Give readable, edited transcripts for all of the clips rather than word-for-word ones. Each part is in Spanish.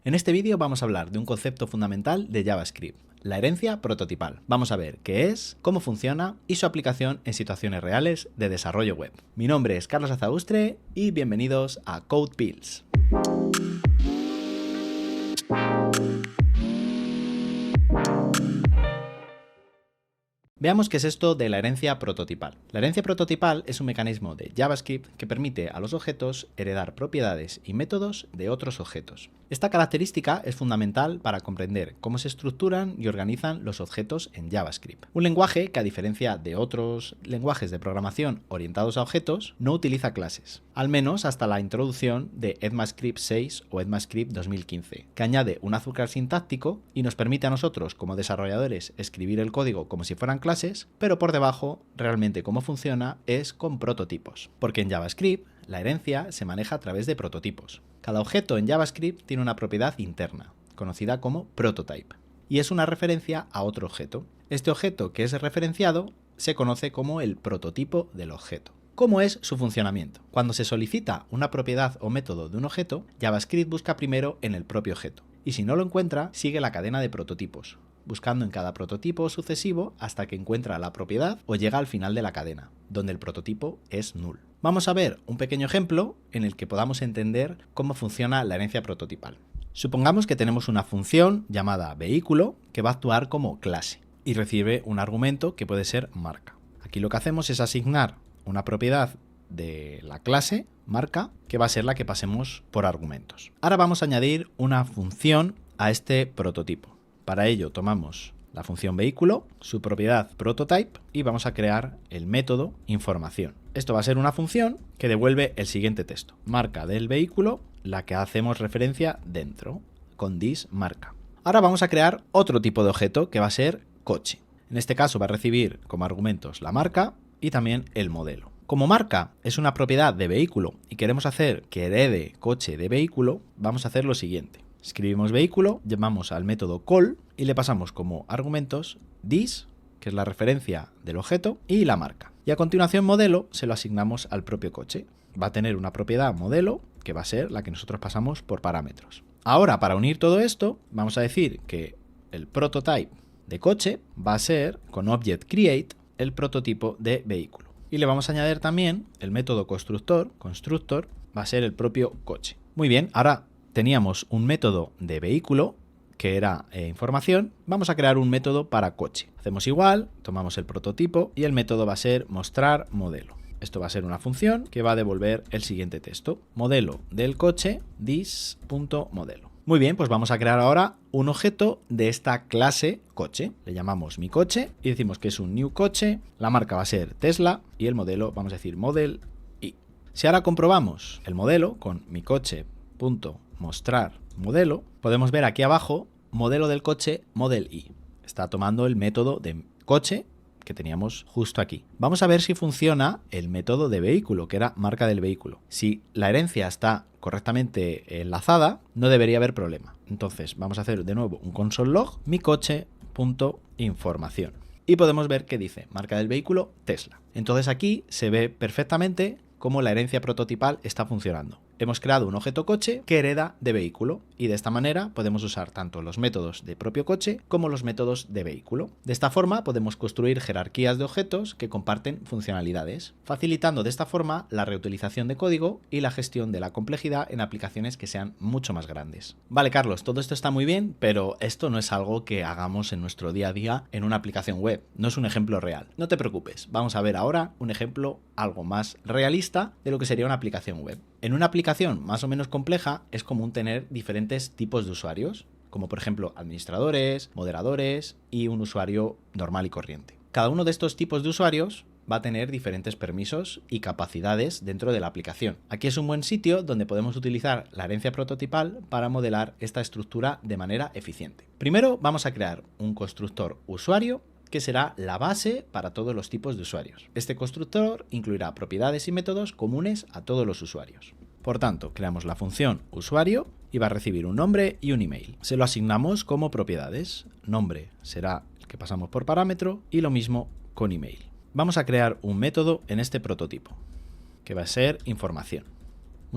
En este vídeo vamos a hablar de un concepto fundamental de JavaScript, la herencia prototipal. Vamos a ver qué es, cómo funciona y su aplicación en situaciones reales de desarrollo web. Mi nombre es Carlos Azaustre y bienvenidos a Code Pills. Veamos qué es esto de la herencia prototipal. La herencia prototipal es un mecanismo de JavaScript que permite a los objetos heredar propiedades y métodos de otros objetos. Esta característica es fundamental para comprender cómo se estructuran y organizan los objetos en JavaScript. Un lenguaje que, a diferencia de otros lenguajes de programación orientados a objetos, no utiliza clases, al menos hasta la introducción de ECMAScript 6 o ECMAScript 2015, que añade un azúcar sintáctico y nos permite a nosotros como desarrolladores escribir el código como si fueran clases, pero por debajo realmente cómo funciona es con prototipos, porque en JavaScript la herencia se maneja a través de prototipos. Cada objeto en JavaScript tiene una propiedad interna, conocida como prototype, y es una referencia a otro objeto. Este objeto que es referenciado se conoce como el prototipo del objeto. ¿Cómo es su funcionamiento? Cuando se solicita una propiedad o método de un objeto, JavaScript busca primero en el propio objeto, y si no lo encuentra, sigue la cadena de prototipos, buscando en cada prototipo sucesivo hasta que encuentra la propiedad o llega al final de la cadena, donde el prototipo es null. Vamos a ver un pequeño ejemplo en el que podamos entender cómo funciona la herencia prototipal. Supongamos que tenemos una función llamada vehículo que va a actuar como clase y recibe un argumento que puede ser marca. Aquí lo que hacemos es asignar una propiedad de la clase marca que va a ser la que pasemos por argumentos. Ahora vamos a añadir una función a este prototipo. Para ello tomamos la función vehículo, su propiedad prototype y vamos a crear el método información. Esto va a ser una función que devuelve el siguiente texto. Marca del vehículo, la que hacemos referencia dentro, con this marca. Ahora vamos a crear otro tipo de objeto que va a ser coche. En este caso va a recibir como argumentos la marca y también el modelo. Como marca es una propiedad de vehículo y queremos hacer que herede coche de vehículo, vamos a hacer lo siguiente. Escribimos vehículo, llamamos al método call y le pasamos como argumentos this, que es la referencia del objeto, y la marca. Y a continuación modelo se lo asignamos al propio coche. Va a tener una propiedad modelo que va a ser la que nosotros pasamos por parámetros. Ahora, para unir todo esto, vamos a decir que el prototype de coche va a ser con object create el prototipo de vehículo. Y le vamos a añadir también el método constructor va a ser el propio coche. Muy bien, ahora teníamos un método de vehículo que era información, vamos a crear un método para coche. Hacemos igual, tomamos el prototipo y el método va a ser mostrar modelo. Esto va a ser una función que va a devolver el siguiente texto. Modelo del coche, this.modelo. Muy bien, pues vamos a crear ahora un objeto de esta clase coche. Le llamamos mi coche y decimos que es un new coche. La marca va a ser Tesla y el modelo vamos a decir model y. Si ahora comprobamos el modelo con mi coche.mostrar modelo, podemos ver aquí abajo modelo del coche model y. Está tomando el método de coche que teníamos justo aquí. Vamos a ver si funciona el método de vehículo, que era marca del vehículo. Si la herencia está correctamente enlazada, no debería haber problema. Entonces vamos a hacer de nuevo un console log, mi coche.información. Y podemos ver que dice marca del vehículo Tesla. Entonces aquí se ve perfectamente cómo la herencia prototipal está funcionando. Hemos creado un objeto coche que hereda de vehículo y de esta manera podemos usar tanto los métodos de propio coche como los métodos de vehículo. De esta forma podemos construir jerarquías de objetos que comparten funcionalidades, facilitando de esta forma la reutilización de código y la gestión de la complejidad en aplicaciones que sean mucho más grandes. Vale, Carlos, todo esto está muy bien, pero esto no es algo que hagamos en nuestro día a día en una aplicación web, no es un ejemplo real. No te preocupes, vamos a ver ahora un ejemplo algo más realista de lo que sería una aplicación web. En una aplicación más o menos compleja es común tener diferentes tipos de usuarios, como por ejemplo administradores, moderadores y un usuario normal y corriente. Cada uno de estos tipos de usuarios va a tener diferentes permisos y capacidades dentro de la aplicación. Aquí es un buen sitio donde podemos utilizar la herencia prototipal para modelar esta estructura de manera eficiente. Primero vamos a crear un constructor usuario que será la base para todos los tipos de usuarios. Este constructor incluirá propiedades y métodos comunes a todos los usuarios. Por tanto, creamos la función usuario y va a recibir un nombre y un email. Se lo asignamos como propiedades. Nombre será el que pasamos por parámetro y lo mismo con email. Vamos a crear un método en este prototipo, que va a ser información.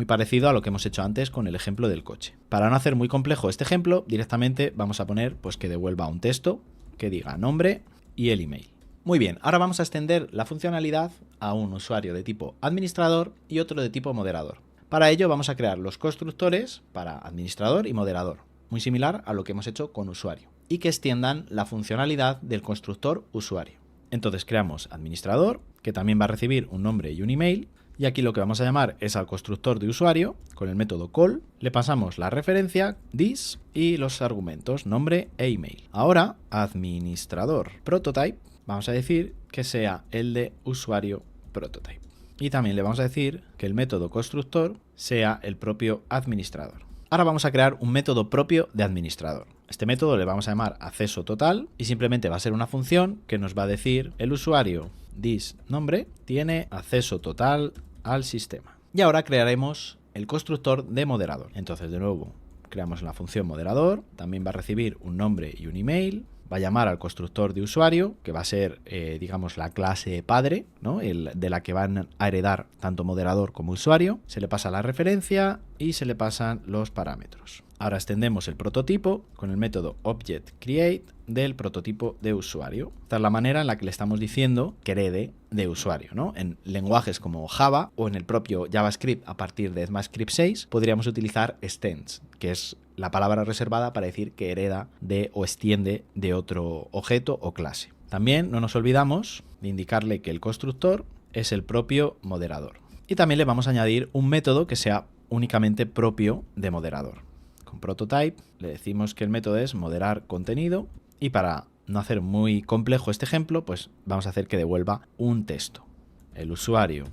muy parecido a lo que hemos hecho antes con el ejemplo del coche. Para no hacer muy complejo este ejemplo, directamente vamos a poner pues que devuelva un texto que diga nombre y el email. Muy bien, ahora vamos a extender la funcionalidad a un usuario de tipo administrador y otro de tipo moderador. Para ello vamos a crear los constructores para administrador y moderador, muy similar a lo que hemos hecho con usuario, y que extiendan la funcionalidad del constructor usuario. Entonces creamos administrador, que también va a recibir un nombre y un email, y aquí lo que vamos a llamar es al constructor de usuario, con el método call, le pasamos la referencia, this, y los argumentos, nombre e email. Ahora, administrador prototype, vamos a decir que sea el de usuario prototype. Y también le vamos a decir que el método constructor sea el propio administrador. Ahora vamos a crear un método propio de administrador. Este método le vamos a llamar acceso total y simplemente va a ser una función que nos va a decir el usuario this nombre tiene acceso total al sistema. Y ahora crearemos el constructor de moderador. Entonces de nuevo creamos la función moderador, también va a recibir un nombre y un email. Va a llamar al constructor de usuario, que va a ser, digamos, la clase padre, ¿no? De la que van a heredar tanto moderador como usuario. Se le pasa la referencia y se le pasan los parámetros. Ahora extendemos el prototipo con el método object_create del prototipo de usuario. Esta es la manera en la que le estamos diciendo que herede de usuario, ¿no? En lenguajes como Java o en el propio JavaScript a partir de ECMAScript 6 podríamos utilizar extends, que es la palabra reservada para decir que hereda de o extiende de otro objeto o clase. También no nos olvidamos de indicarle que el constructor es el propio moderador. Y también le vamos a añadir un método que sea únicamente propio de moderador. Con prototype le decimos que el método es moderar contenido y para no hacer muy complejo este ejemplo, pues vamos a hacer que devuelva un texto. El usuario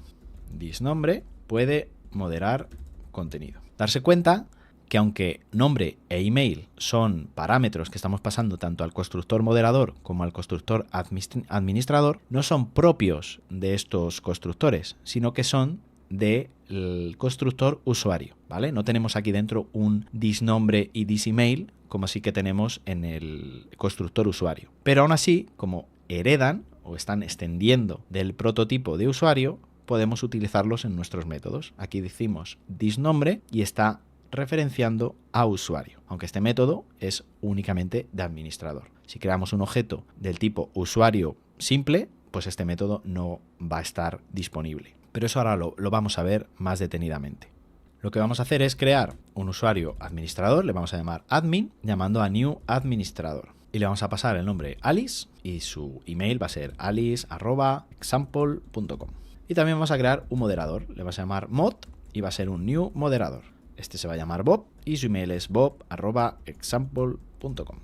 this nombre puede moderar contenido. Darse cuenta que aunque nombre e email son parámetros que estamos pasando tanto al constructor moderador como al constructor administrador, no son propios de estos constructores, sino que son del constructor usuario, ¿vale? No tenemos aquí dentro un thisNombre y thisEmail como sí que tenemos en el constructor usuario. Pero aún así, como heredan o están extendiendo del prototipo de usuario, podemos utilizarlos en nuestros métodos. Aquí decimos thisNombre y está referenciando a usuario, aunque este método es únicamente de administrador. Si creamos un objeto del tipo usuario simple, pues este método no va a estar disponible. Pero eso ahora lo vamos a ver más detenidamente. Lo que vamos a hacer es crear un usuario administrador, le vamos a llamar admin, llamando a new administrador. Y le vamos a pasar el nombre Alice y su email va a ser alice@example.com. Y también vamos a crear un moderador, le vamos a llamar mod y va a ser un new moderador. Este se va a llamar Bob y su email es bob@example.com.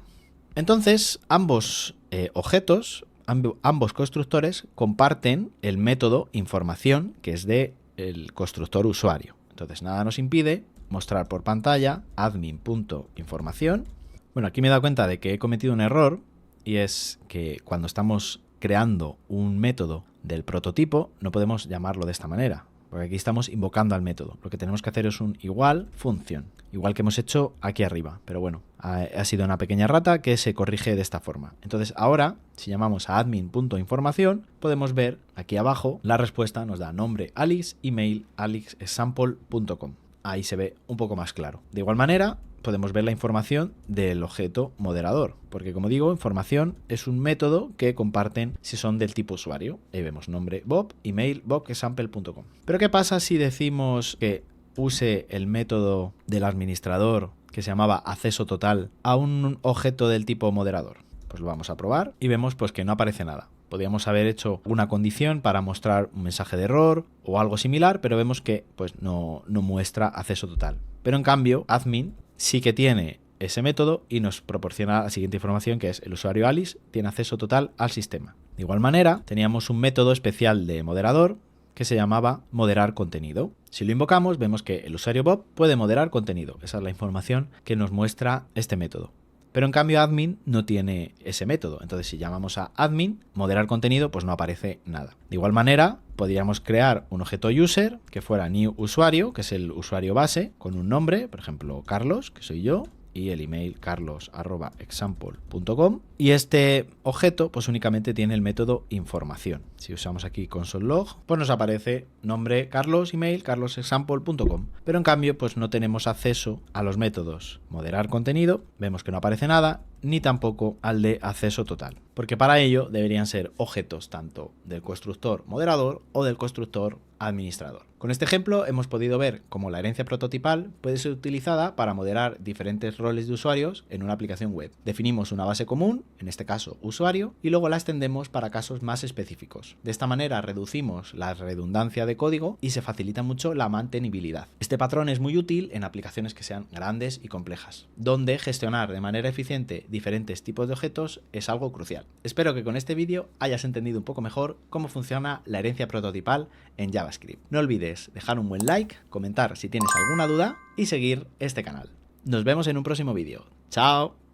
Entonces, ambos objetos, ambos constructores comparten el método información que es del constructor usuario. Entonces nada nos impide mostrar por pantalla admin.información. Bueno, aquí me he dado cuenta de que he cometido un error y es que cuando estamos creando un método del prototipo no podemos llamarlo de esta manera, porque aquí estamos invocando al método. Lo que tenemos que hacer es un igual función, igual que hemos hecho aquí arriba. Pero bueno, ha sido una pequeña rata que se corrige de esta forma. Entonces ahora, si llamamos a admin.información, podemos ver aquí abajo la respuesta nos da nombre Alice, email aliceexample.com. Ahí se ve un poco más claro. De igual manera, podemos ver la información del objeto moderador, porque como digo, información es un método que comparten si son del tipo usuario. Ahí vemos nombre Bob, email bob@example.com. Pero ¿qué pasa si decimos que use el método del administrador que se llamaba acceso total a un objeto del tipo moderador? Pues lo vamos a probar y vemos pues que no aparece nada. Podríamos haber hecho una condición para mostrar un mensaje de error o algo similar, pero vemos que pues no muestra acceso total. Pero en cambio, admin sí que tiene ese método y nos proporciona la siguiente información, que es el usuario Alice tiene acceso total al sistema. De igual manera, teníamos un método especial de moderador que se llamaba moderar contenido. Si lo invocamos, vemos que el usuario Bob puede moderar contenido. Esa es la información que nos muestra este método. Pero en cambio admin no tiene ese método. Entonces si llamamos a admin, moderar contenido, pues no aparece nada. De igual manera, podríamos crear un objeto user que fuera new usuario, que es el usuario base, con un nombre, por ejemplo Carlos, que soy yo, y el email carlos@example.com. Y este objeto pues únicamente tiene el método información. Si usamos aquí console log, pues nos aparece nombre Carlos, email carlosexample.com. Pero en cambio pues no tenemos acceso a los métodos moderar contenido, vemos que no aparece nada, ni tampoco al de acceso total, porque para ello deberían ser objetos tanto del constructor moderador o del constructor administrador. Con este ejemplo hemos podido ver cómo la herencia prototipal puede ser utilizada para moderar diferentes roles de usuarios en una aplicación web. Definimos una base común, en este caso usuario, y luego la extendemos para casos más específicos. De esta manera reducimos la redundancia de código y se facilita mucho la mantenibilidad. Este patrón es muy útil en aplicaciones que sean grandes y complejas, donde gestionar de manera eficiente diferentes tipos de objetos es algo crucial. Espero que con este vídeo hayas entendido un poco mejor cómo funciona la herencia prototipal en JavaScript. No olvides dejar un buen like, comentar si tienes alguna duda y seguir este canal. Nos vemos en un próximo vídeo. ¡Chao!